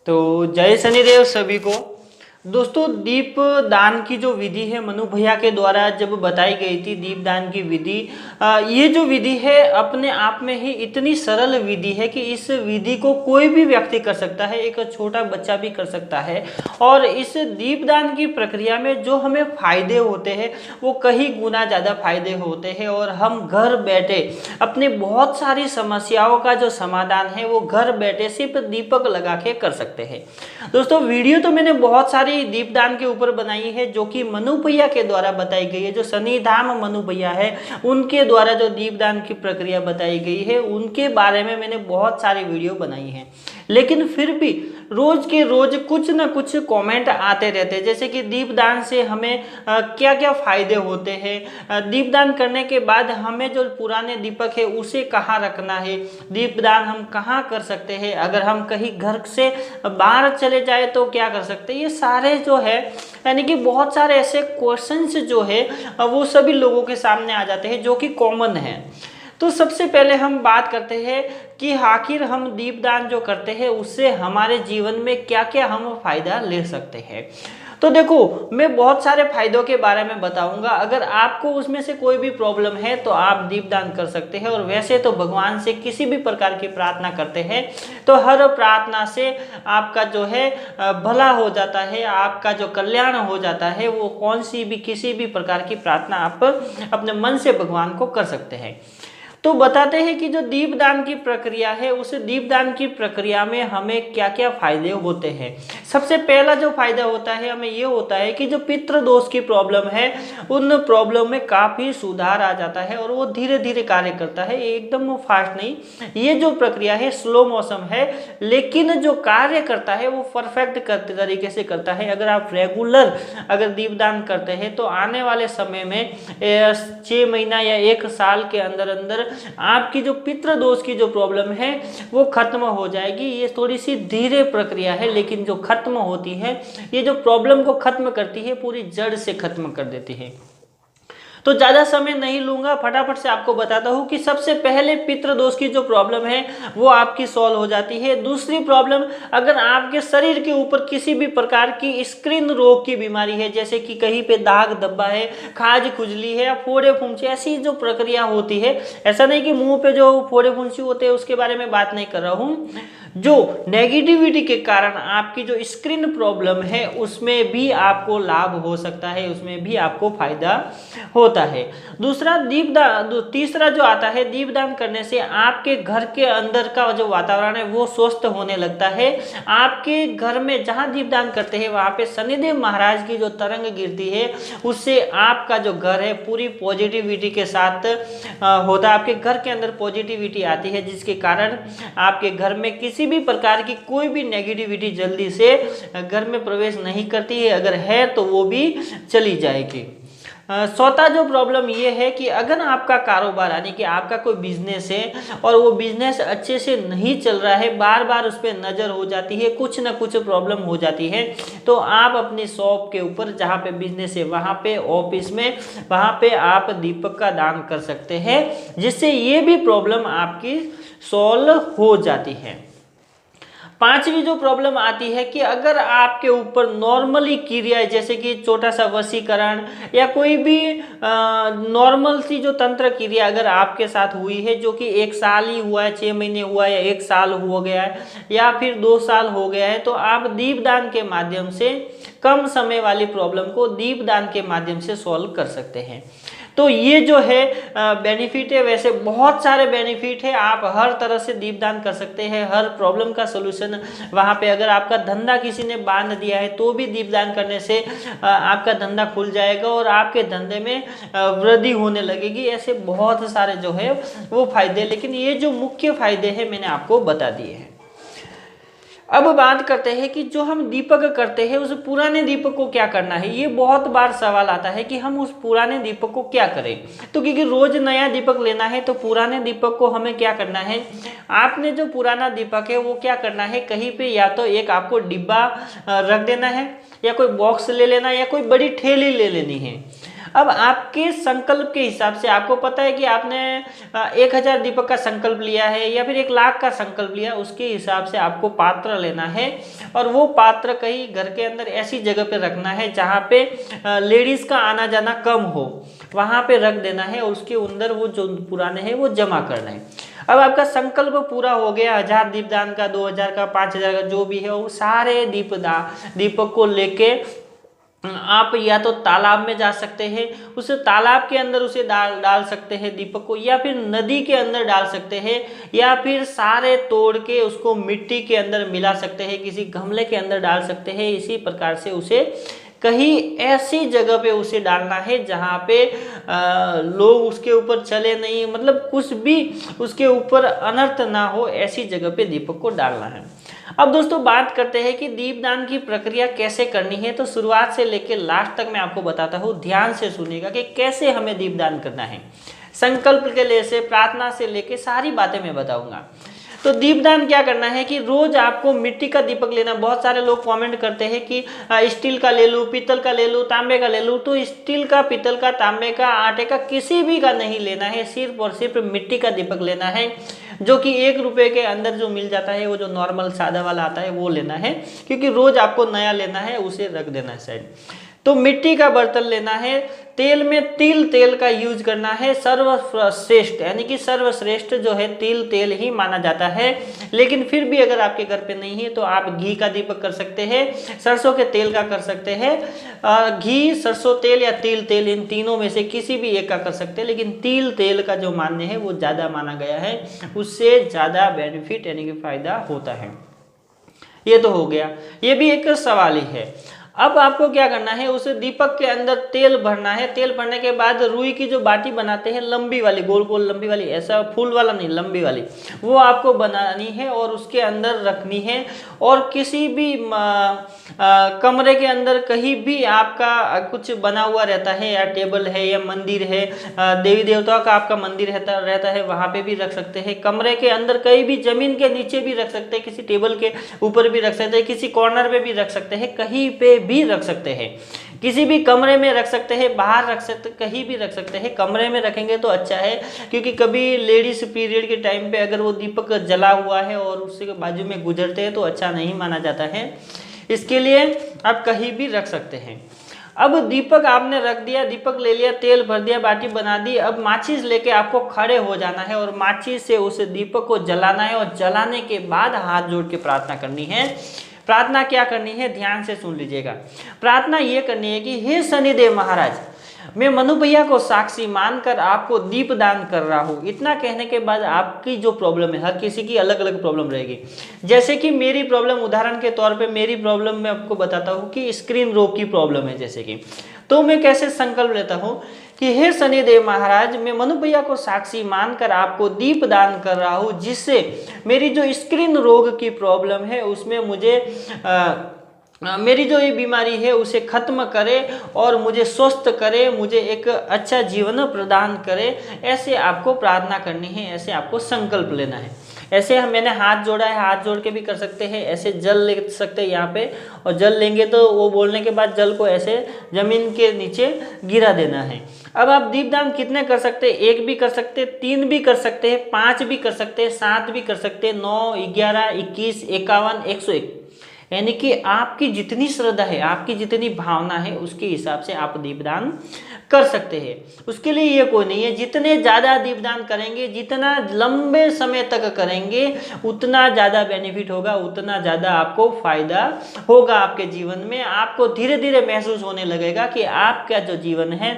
तो जय शनिदेव सभी को। दोस्तों, दीप दान की जो विधि है मनु भैया के द्वारा जब बताई गई थी, दीप दान की विधि, ये जो विधि है अपने आप में ही इतनी सरल विधि है कि इस विधि को कोई भी व्यक्ति कर सकता है, एक छोटा बच्चा भी कर सकता है। और इस दीपदान की प्रक्रिया में जो हमें फायदे होते हैं वो कई गुना ज़्यादा फायदे होते हैं और हम घर बैठे अपनी बहुत सारी समस्याओं का जो समाधान है वो घर बैठे सिर्फ दीपक लगा के कर सकते हैं। दोस्तों, वीडियो तो मैंने बहुत सारी दीपदान के ऊपर बनाई है जो कि मनु भैया के द्वारा बताई गई है। जो शनिधाम मनु भैया है उनके द्वारा जो दीपदान की प्रक्रिया बताई गई है उनके बारे में मैंने बहुत सारी वीडियो बनाई है। लेकिन फिर भी रोज के रोज कुछ ना कुछ कमेंट आते रहते हैं, जैसे कि दीपदान से हमें क्या क्या फायदे होते हैं, दीपदान करने के बाद हमें जो पुराने दीपक है उसे कहाँ रखना है, दीपदान हम कहाँ कर सकते हैं, अगर हम कहीं घर से बाहर चले जाए तो क्या कर सकते हैं। ये सारे जो है यानी कि बहुत सारे ऐसे क्वेश्चंस जो है वो सभी लोगों के सामने आ जाते हैं जो कि कॉमन है। तो सबसे पहले हम बात करते हैं कि आखिर हम दीपदान जो करते हैं उससे हमारे जीवन में क्या क्या हम फायदा ले सकते हैं। तो देखो, मैं बहुत सारे फायदों के बारे में बताऊंगा। अगर आपको उसमें से कोई भी प्रॉब्लम है तो आप दीपदान कर सकते हैं। और वैसे तो भगवान से किसी भी प्रकार की प्रार्थना करते हैं तो हर प्रार्थना से आपका जो है भला हो जाता है, आपका जो कल्याण हो जाता है। वो कौन सी भी किसी भी प्रकार की प्रार्थना आप अपने मन से भगवान को कर सकते हैं। तो बताते हैं कि जो दीपदान की प्रक्रिया है उस दीपदान की प्रक्रिया में हमें क्या क्या फायदे होते हैं। सबसे पहला जो फायदा होता है हमें ये होता है कि जो पितृ दोष की प्रॉब्लम है उन प्रॉब्लम में काफ़ी सुधार आ जाता है और वो धीरे धीरे कार्य करता है, एकदम फास्ट नहीं। ये जो प्रक्रिया है स्लो मोशन है, लेकिन जो कार्य करता है वो परफेक्ट तरीके से करता है। अगर आप रेगुलर अगर दीपदान करते हैं तो आने वाले समय में 6 महीना या 1 साल के अंदर अंदर आपकी जो पितृ दोष की जो प्रॉब्लम है वो खत्म हो जाएगी। ये थोड़ी सी धीरे प्रक्रिया है, लेकिन जो खत्म होती है ये जो प्रॉब्लम को खत्म करती है पूरी जड़ से खत्म कर देती है। तो ज़्यादा समय नहीं लूँगा, फटाफट से आपको बताता हूँ कि सबसे पहले पितृ दोष की जो प्रॉब्लम है वो आपकी सॉल्व हो जाती है। दूसरी प्रॉब्लम, अगर आपके शरीर के ऊपर किसी भी प्रकार की स्किन रोग की बीमारी है, जैसे कि कहीं पे दाग धब्बा है, खाज खुजली है या फोड़े फुंसी, ऐसी जो प्रक्रिया होती है, ऐसा नहीं कि मुंह पे जो फोड़े फुंसी होते हैं उसके बारे में बात नहीं कर रहा हूँ, जो नेगेटिविटी के कारण आपकी जो स्किन प्रॉब्लम है उसमें भी आपको लाभ हो सकता है, उसमें भी आपको फायदा होता है। दूसरा दीपदान, तीसरा जो आता है, दीपदान करने से आपके घर के अंदर का जो वातावरण है वो स्वस्थ होने लगता है। आपके घर में जहाँ दीपदान करते हैं वहाँ पे शनिदेव महाराज की जो तरंग गिरती है उससे आपका जो घर है पूरी पॉजिटिविटी के साथ होता है। आपके घर के अंदर पॉजिटिविटी आती है जिसके कारण आपके घर में किसी भी प्रकार की कोई भी नेगेटिविटी जल्दी से घर में प्रवेश नहीं करती है, अगर है तो वो भी चली जाएगी। चौथा जो प्रॉब्लम ये है कि अगर आपका कारोबार यानी कि आपका कोई बिजनेस है और वो बिजनेस अच्छे से नहीं चल रहा है, बार बार उस पर नज़र हो जाती है, कुछ ना कुछ प्रॉब्लम हो जाती है, तो आप अपनी शॉप के ऊपर जहाँ पे बिजनेस है वहाँ पे, ऑफिस में, वहाँ पे आप दीपक का दान कर सकते हैं, जिससे ये भी प्रॉब्लम आपकी सॉल्व हो जाती है। पांचवी जो प्रॉब्लम आती है कि अगर आपके ऊपर नॉर्मली क्रिया जैसे कि छोटा सा वशीकरण या कोई भी नॉर्मल सी जो तंत्र क्रिया अगर आपके साथ हुई है, जो कि 1 साल ही हुआ है, 6 महीने हुआ है, या 1 साल हो गया है या फिर 2 साल हो गया है, तो आप दीपदान के माध्यम से कम समय वाली प्रॉब्लम को दीपदान के माध्यम से सॉल्व कर सकते हैं। तो ये जो है बेनिफिट है, वैसे बहुत सारे बेनिफिट है, आप हर तरह से दीपदान कर सकते हैं, हर प्रॉब्लम का सोल्यूशन वहाँ पे। अगर आपका धंधा किसी ने बांध दिया है तो भी दीपदान करने से आपका धंधा खुल जाएगा और आपके धंधे में वृद्धि होने लगेगी। ऐसे बहुत सारे जो है वो फायदे, लेकिन ये जो मुख्य फायदे हैं मैंने आपको बता दिए हैं। अब बात करते हैं कि जो हम दीपक करते हैं उस पुराने दीपक को क्या करना है। ये बहुत बार सवाल आता है कि हम उस पुराने दीपक को क्या करें। तो क्योंकि रोज नया दीपक लेना है तो पुराने दीपक को हमें क्या करना है, आपने जो पुराना दीपक है वो क्या करना है, कहीं पे या तो एक आपको डिब्बा रख देना है या कोई बॉक्स ले लेना या कोई बड़ी ठेली ले लेनी है। अब आपके संकल्प के हिसाब से, आपको पता है कि आपने 1000 दीपक का संकल्प लिया है या फिर 1,00,000 का संकल्प लिया, उसके हिसाब से आपको पात्र लेना है और वो पात्र कहीं घर के अंदर ऐसी जगह पे रखना है जहाँ पे लेडीज का आना जाना कम हो, वहाँ पे रख देना है और उसके अंदर वो जो पुराने हैं वो जमा करना है। अब आपका संकल्प पूरा हो गया, 1000 दीपदान का, 2000 का, 5000 का, जो भी है वो सारे दीपक को लेके आप या तो तालाब में जा सकते हैं, उस तालाब के अंदर उसे डाल सकते हैं दीपक को, या फिर नदी के अंदर डाल सकते हैं, या फिर सारे तोड़ के उसको मिट्टी के अंदर मिला सकते हैं, किसी गमले के अंदर डाल सकते हैं। इसी प्रकार से उसे कहीं ऐसी जगह पे उसे डालना है जहाँ पे लोग उसके ऊपर चले नहीं, मतलब कुछ भी उसके ऊपर अनर्थ ना हो, ऐसी जगह पे दीपक को डालना है। अब दोस्तों बात करते हैं कि दीपदान की प्रक्रिया कैसे करनी है। तो शुरुआत से लेकर लास्ट तक मैं आपको बताता हूँ, ध्यान से सुनिएगा कि कैसे हमें दीपदान करना है। संकल्प के लिए से, प्रार्थना से लेके सारी बातें मैं बताऊंगा। तो दीपदान क्या करना है कि रोज आपको मिट्टी का दीपक लेना। बहुत सारे लोग कमेंट करते हैं कि स्टील का ले लूँ, पीतल का ले लूँ, तांबे का ले लूँ। तो स्टील का, पीतल का, तांबे का, आटे का, किसी भी का नहीं लेना है, सिर्फ और सिर्फ मिट्टी का दीपक लेना है, जो कि 1 रुपये के अंदर जो मिल जाता है, वो जो नॉर्मल सादा वाला आता है वो लेना है, क्योंकि रोज आपको नया लेना है, उसे रख देना है साइड। तो मिट्टी का बर्तन लेना है, तेल में तिल तेल का यूज करना है, सर्वश्रेष्ठ यानी कि सर्वश्रेष्ठ जो है तिल तेल ही माना जाता है। लेकिन फिर भी अगर आपके घर पे नहीं है तो आप घी का दीपक कर सकते हैं, सरसों के तेल का कर सकते हैं। घी, सरसों तेल या तिल तेल, इन तीनों में से किसी भी एक का कर सकते हैं, लेकिन तिल तेल का जो मान्य है वो ज़्यादा माना गया है, उससे ज़्यादा बेनिफिट यानी कि फायदा होता है। ये तो हो गया, ये भी एक सवाल ही है। अब आपको क्या करना है, उस दीपक के अंदर तेल भरना है। तेल भरने के बाद रुई की जो बाटी बनाते हैं, लंबी वाली, गोल गोल लंबी वाली, ऐसा फूल वाला नहीं, लंबी वाली, वो आपको बनानी है और उसके अंदर रखनी है। और किसी भी कमरे के अंदर कहीं भी आपका कुछ बना हुआ रहता है, या टेबल है या मंदिर है, देवी देवताओं का आपका मंदिर रहता है, वहाँ पे भी रख सकते हैं। कमरे के अंदर कहीं भी, जमीन के नीचे भी रख सकते हैं, किसी टेबल के ऊपर भी रख सकते हैं, किसी कॉर्नर पे भी रख सकते हैं, कहीं पे भी रख सकते हैं। किसी भी कमरे में रख सकते हैं, बाहर रख सकते, कहीं भी रख सकते हैं। कमरे में रखेंगे तो अच्छा है, क्योंकि कभी लेडीज पीरियड के टाइम पे अगर वो दीपक जला हुआ है और उसके बाजू में गुजरते हैं तो अच्छा नहीं माना जाता है। इसके लिए आप कहीं भी रख सकते हैं। अब दीपक आपने रख दिया, दीपक ले लिया, तेल भर दिया, बाटी बना दी। अब माचिस लेके आपको खड़े हो जाना है और माचिस से उस दीपक को जलाना है, और जलाने के बाद हाथ जोड़ के प्रार्थना करनी है। प्रार्थना क्या करनी है, ध्यान से सुन लीजिएगा। प्रार्थना ये करनी है कि हे शनिदेव महाराज, मैं मनु भैया को साक्षी मानकर आपको दीप दान कर रहा हूँ। इतना कहने के बाद आपकी जो प्रॉब्लम है, हर किसी की अलग अलग प्रॉब्लम रहेगी। जैसे कि मेरी प्रॉब्लम, उदाहरण के तौर पे मेरी प्रॉब्लम मैं आपको बताता हूँ कि स्क्रीन रोग की प्रॉब्लम है जैसे कि, तो मैं कैसे संकल्प लेता हूँ कि हे शनिदेव महाराज, मैं मनु भैया को साक्षी मानकर आपको दीप दान कर रहा हूँ, जिससे मेरी जो स्क्रीन रोग की प्रॉब्लम है उसमें मुझे मेरी जो ये बीमारी है उसे खत्म करे और मुझे स्वस्थ करे, मुझे एक अच्छा जीवन प्रदान करे। ऐसे आपको प्रार्थना करनी है, ऐसे आपको संकल्प लेना है। ऐसे मैंने हाथ जोड़ा है, हाथ जोड़ के भी कर सकते हैं। ऐसे जल ले सकते हैं यहाँ पे, और जल लेंगे तो वो बोलने के बाद जल को ऐसे जमीन के नीचे गिरा देना है। अब आप दीपदान कितने कर सकते हैं, 1 भी कर सकते हैं, 3 भी कर सकते हैं, 5 भी कर सकते हैं, 7 भी कर सकते हैं, 9, 11, 21, 51, 101, यानी कि आपकी जितनी श्रद्धा है, आपकी जितनी भावना है, उसके हिसाब से आप दीपदान कर सकते हैं। उसके लिए ये कोई नहीं है, जितने ज़्यादा दीपदान करेंगे, जितना लंबे समय तक करेंगे, उतना ज़्यादा बेनिफिट होगा, उतना ज़्यादा आपको फायदा होगा आपके जीवन में। आपको धीरे धीरे महसूस होने लगेगा कि आपका जो जीवन है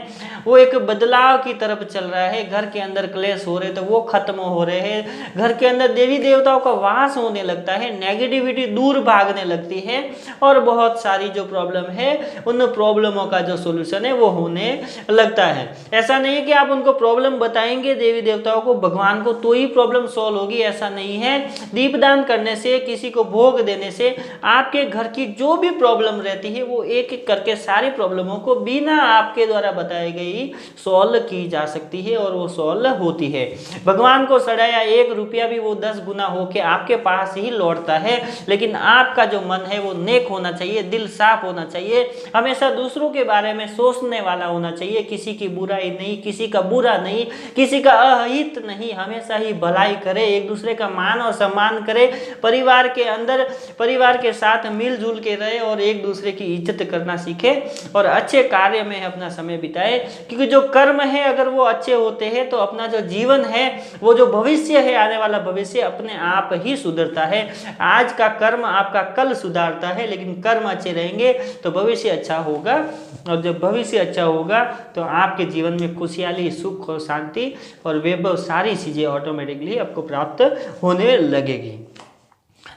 वो एक बदलाव की तरफ चल रहा है। घर के अंदर क्लेश हो रहे तो वो खत्म हो रहे हैं, घर के अंदर देवी देवताओं का वास होने लगता है, नेगेटिविटी दूर भागने लगती है, और बहुत सारी जो प्रॉब्लम है उन प्रॉब्लमों का जो सोल्यूशन है वो होने लगता है। ऐसा नहीं है कि आप उनको प्रॉब्लम बताएंगे देवी देवताओं को, भगवान को, तो ही प्रॉब्लम सॉल्व होगी, ऐसा नहीं है। दीपदान करने से, किसी को भोग देने से आपके घर की जो भी प्रॉब्लम रहती है वो एक एक करके सारी प्रॉब्लमों को बिना आपके द्वारा बताए गई सॉल्व की जा सकती है, और वो सॉल्व होती है। भगवान को सड़ाया 1 रुपया भी वो 10 गुना होके आपके पास ही लौटता है, लेकिन आपका जो मन है वो नेक होना चाहिए, दिल साफ होना चाहिए, हमेशा दूसरों के बारे में सोचने वाला होना चाहिए, किसी की बुराई नहीं, किसी का बुरा नहीं, किसी का अहित नहीं, हमेशा ही भलाई करे, एक दूसरे का मान और सम्मान करे, परिवार के अंदर परिवार के साथ मिलजुल के रहे और एक दूसरे की इज्जत करना सीखे और अच्छे कार्य में अपना समय बिताए। क्योंकि जो कर्म है अगर वो अच्छे होते हैं तो अपना जो जीवन है, वो जो भविष्य है, आने वाला भविष्य अपने आप ही सुधरता है। आज का कर्म आपका कल सुधारता है, लेकिन कर्म अच्छे रहेंगे तो भविष्य अच्छा होगा, और जब भविष्य अच्छा होगा तो आपके जीवन में खुशहाली, सुख और शांति और वैभव सारी चीजें ऑटोमेटिकली आपको प्राप्त होने लगेगी।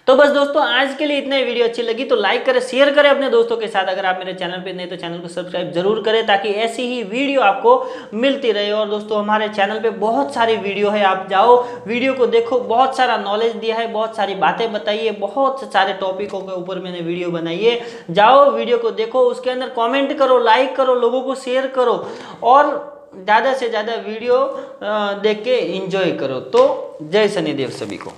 तो बस दोस्तों आज के लिए इतना ही। वीडियो अच्छी लगी तो लाइक करें, शेयर करें अपने दोस्तों के साथ। अगर आप मेरे चैनल पे नए तो चैनल को सब्सक्राइब जरूर करें ताकि ऐसी ही वीडियो आपको मिलती रहे। और दोस्तों हमारे चैनल पे बहुत सारी वीडियो है, आप जाओ वीडियो को देखो, बहुत सारा नॉलेज दिया है, बहुत सारी बातें बताई है, बहुत सारे टॉपिकों के ऊपर मैंने वीडियो बनाई है। जाओ वीडियो को देखो, उसके अंदर कॉमेंट करो, लाइक करो, लोगों को शेयर करो और ज़्यादा से ज़्यादा वीडियो देख के एंजॉय करो। तो जय शनिदेव सभी को।